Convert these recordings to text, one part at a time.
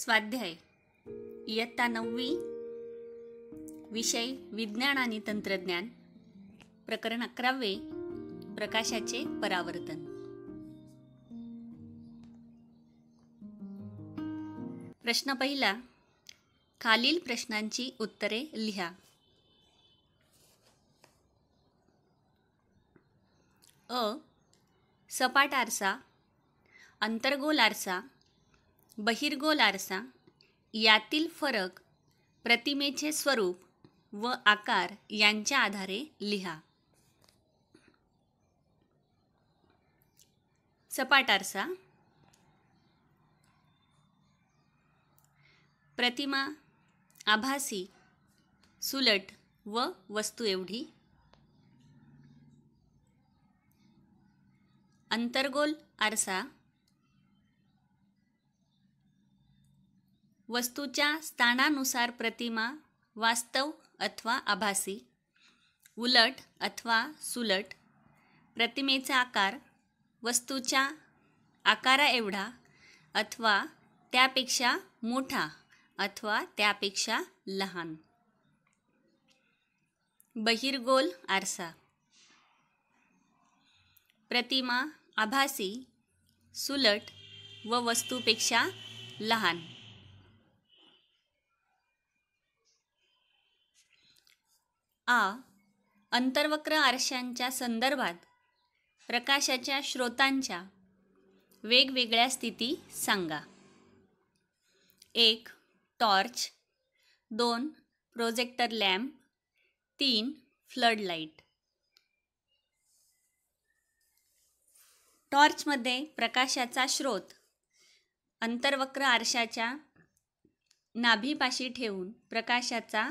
स्वाध्याय इयत्ता 9वी विषय विज्ञान आणि तंत्रज्ञान प्रकरण 11 प्रकाशाचे परावर्तन। प्रश्न पहिला, खालील प्रश्नांची उत्तरे लिहा। अ. सपाट आरसा, अंतर्गोल आरसा, बहिर्गोल आरसा यातील फरक, प्रतिमेचे स्वरूप व आकार यांच्या आधारे लिहा। सपाट आरसा, प्रतिमा आभासी, सुलट व वस्तू एवढी। अंतर्गोल आरसा, वस्तूच्या स्थानानुसार प्रतिमा वास्तव अथवा आभासी, उलट अथवा सुलट, प्रतिमेचा आकार वस्तूच्या आकारा एवढा अथवा त्यापेक्षा मोठा अथवा त्यापेक्षा लहान। बहिर्गोल आरसा, प्रतिमा आभासी, सुलट व वस्तूपेक्षा लहान। आ. अंतर्वक्र आरशांच्या संदर्भात प्रकाशाच्या स्रोतांच्या वेगवेगळ्या स्थिती सांगा। 1. Torch, 2. Projector lamp, 3. Flood light. टॉर्चमध्ये प्रकाशाचा स्रोत अंतर्वक्र आरशाच्या नाभीपाशी ठेवून प्रकाशाचा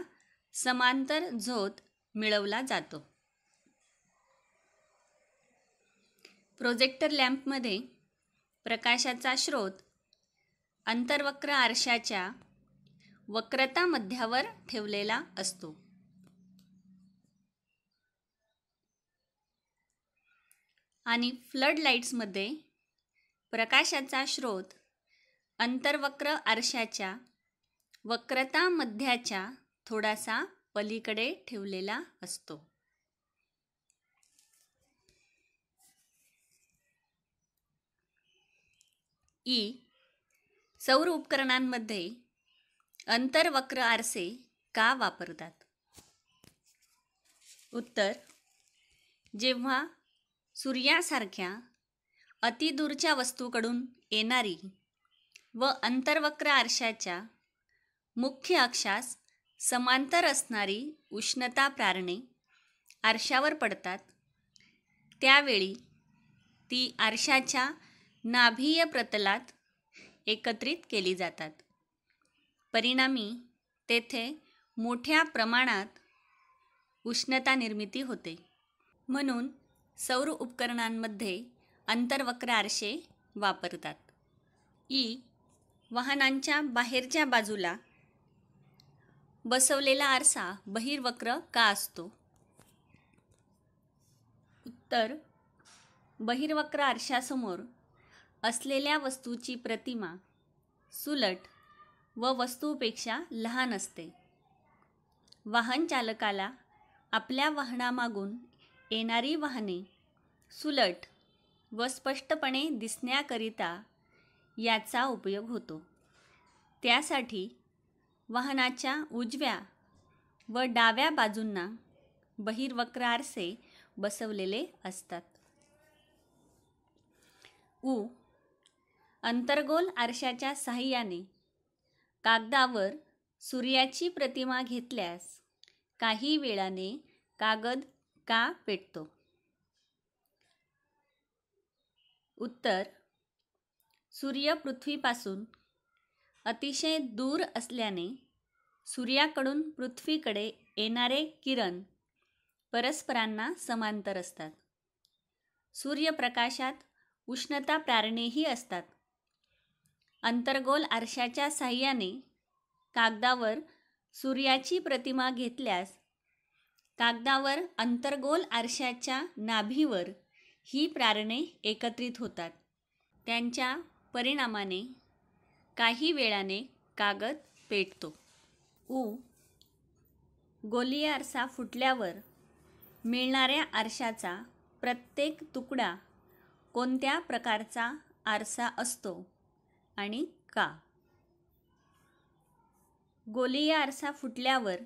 समांतर झोत मिळवला जातो। प्रोजेक्टर लॅम्पमध्ये प्रकाशाचा स्रोत अंतर्वक्र आरशाच्या वक्रता मध्यावर ठेवलेला असतो। आणि फ्लड लाईट्समध्ये प्रकाशाचा स्रोत अंतर्वक्र आरशाच्या वक्रता मध्याच्या थोडासा पलीकडे ठेवलेला असतो। ई. सौर उपकरणांमध्ये अंतर्वक्र आरसे का वापरतात? उत्तर: जेव्हा सूर्यासारख्या अतिदूरच्या वस्तूकडून येणारी व अंतर्वक्र आरशाच्या मुख्य अक्षास समांतर असणारी उष्णता प्रारणे आरशावर पडतात, त्यावेळी ती आरशाच्या नाभीय प्रतलात एकत्रित केली जातात। परिणामी तेथे मोठ्या प्रमाणात उष्णता निर्मिती होते। म्हणून सौर उपकरणांमध्ये अंतर्वक्र आरसे वापरतात। ई. वाहनांच्या बाहेरच्या बाजूला बसवलेला आरसा बहिर्वक्र का असतो? उत्तर: बहिर्वक्र आरशासमोर असलेल्या वस्तूची प्रतिमा सुलट व वस्तूपेक्षा लहान असते। वाहन चालकाला आपल्या वाहनामागून येणारी वाहने सुलट व स्पष्टपणे दिसण्याकरिता याचा उपयोग होतो। त्यासाठी वाहनाच्या उजव्या व डाव्या बाजूंना बहिर्वक्र आरसे बसवलेले असतात। उ. अंतर्गोल आरशाच्या साहाय्याने कागदावर सूर्याची प्रतिमा घेतल्यास काही वेळाने कागद का पेटतो? उत्तर: सूर्य पृथ्वीपासून अतिशय दूर असल्याने सूर्याकडून पृथ्वीकडे येणारे किरण परस्परांना समांतर असतात। सूर्यप्रकाशात उष्णता प्रारणेही असतात। अंतर्गोल आरशाच्या साहाय्याने कागदावर सूर्याची प्रतिमा घेतल्यास कागदावर अंतर्गोल आरशाच्या नाभीवर ही प्रारणे एकत्रित होतात। त्यांच्या परिणामाने काही वेळाने कागद पेटतो. गोलीय आरसा फुटल्यावर मिळणाऱ्या आरशाचा प्रत्येक तुकडा कोणत्या प्रकारचा आरसा असतो आणि का? गोलीय आरसा फुटल्यावर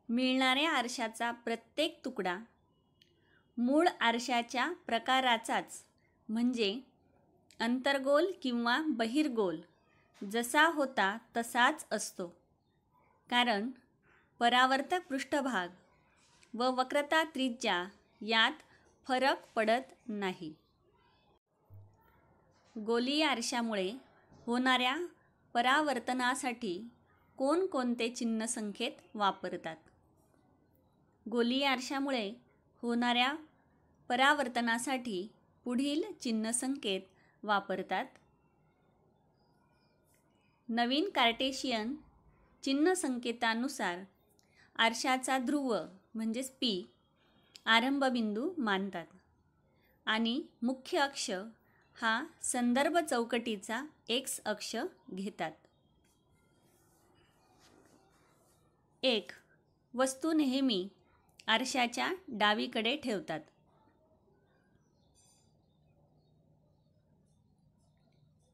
मिळणाऱ्या आरशाचा प्रत्येक तुकडा मूळ आरशाच्या प्रकाराचाच म्हणजे अंतर्गोल किंवा बहिर्गोल जसा होता तसाच असतो, कारण परावर्तक पृष्ठभाग व वक्रता त्रिज्या यात फरक पडत नाही. गोलीय आरशामुळे होणाऱ्या परावर्तनासाठी कोणकोणते चिन्ह संकेत वापरतात? गोलीय आरशामुळे होणाऱ्या परावर्तनासाठी पुढील चिन्ह संकेत वापरतात. नवीन कार्टेशियन चिन्ह संकेतानुसार आरशाचा ध्रुव म्हणजेच P आरंभबिंदू मानतात आणि मुख्य अक्ष हा संदर्भ चौकटीचा X अक्ष घेतात. 1. वस्तू नेहमी आरशाच्या डावीकडे ठेवतात.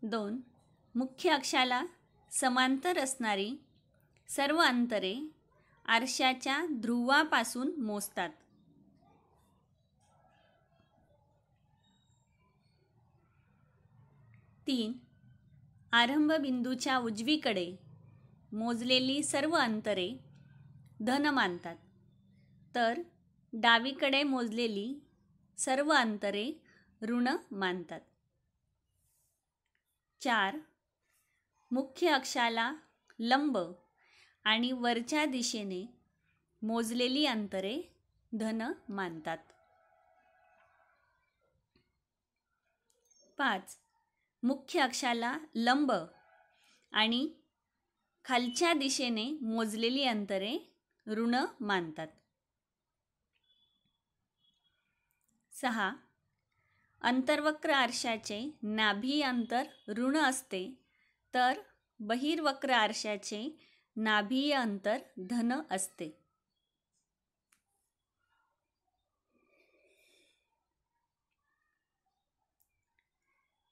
2. मुख्य अक्षाला समांतर असणारी सर्व अंतरे आरशाच्या ध्रुवापासून मोजतात. 3. आरंभबिंदूच्या उजवीकडे मोजलेली सर्व अंतरे धन मानतात, तर डावीकडे मोजलेली सर्व अंतरे ऋण मानतात. 4. मुख्य अक्षाला लंब आणि वरच्या दिशेने मोजलेली अंतरे धन मानतात. 5. मुख्य अक्षाला लंब आणि खालच्या दिशेने मोजलेली अंतरे ऋण मानतात. 6. अंतर्वक्र आरशाचे नाभी अंतर ऋण असते, तर बहिर्वक्र आरशाचे नाभीय अंतर धन असते.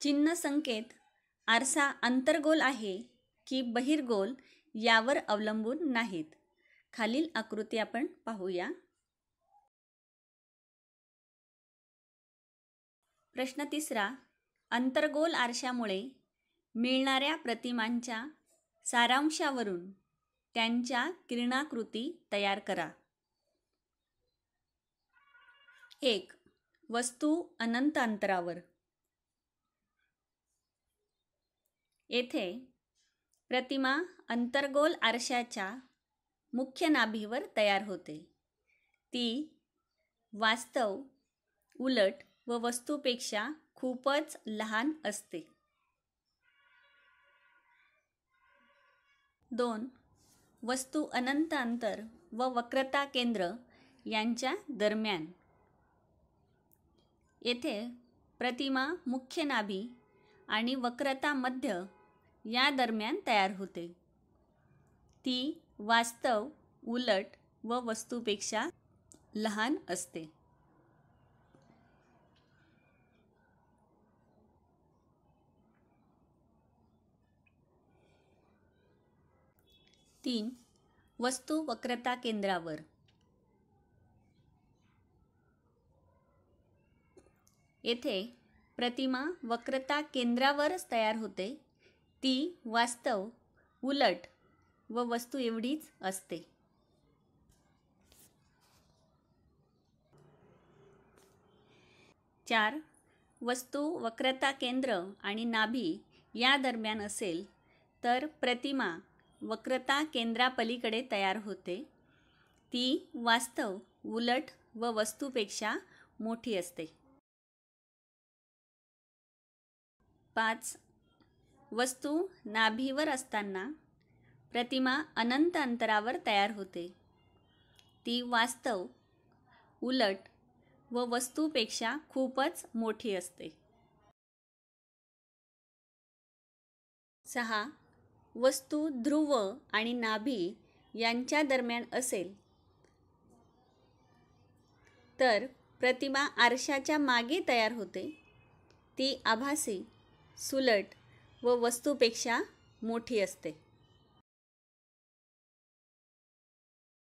चिन्ह संकेत आरसा अंतर्गोल आहे की बहिर्गोल यावर अवलंबून नाहीत. खालील आकृती आपण पाहूया. प्रश्न 3. अंतर्गोल आरशामुळे मिळणाऱ्या प्रतिमांच्या सारांशावरून त्यांच्या किरणाकृती तयार करा. 1. वस्तू अनंत अंतरावर. येथे प्रतिमा अंतर्गोल आरशाच्या मुख्य नाभीवर तयार होते. ती वास्तव, उलट व वस्तूपेक्षा खूपच लहान असते. 2. वस्तू अनंत अंतर व वक्रता केंद्र यांच्या दरम्यान. येथे प्रतिमा मुख्य नाभी आणि वक्रता मध्य या दरम्यान तयार होते. ती वास्तव, उलट व वस्तूपेक्षा लहान असते. 3. वस्तू वक्रता केंद्रावर. येथे प्रतिमा वक्रता केंद्रावरच तयार होते. ती वास्तव, उलट व वस्तू एवढीच असते. 4. वस्तू वक्रता केंद्र आणि नाभी या दरम्यान असेल तर प्रतिमा वक्रता केंद्रापलीकडे तयार होते. ती वास्तव, उलट व वस्तूपेक्षा मोठी असते. 5. वस्तू नाभीवर असताना प्रतिमा अनंत अंतरावर तयार होते. ती वास्तव, उलट व वस्तूपेक्षा खूपच मोठी असते. 6. वस्तू ध्रुव आणि नाभी यांच्या दरम्यान असेल तर प्रतिमा आरशाच्या मागे तयार होते. ती आभासी, सुलट व वस्तूपेक्षा मोठी असते.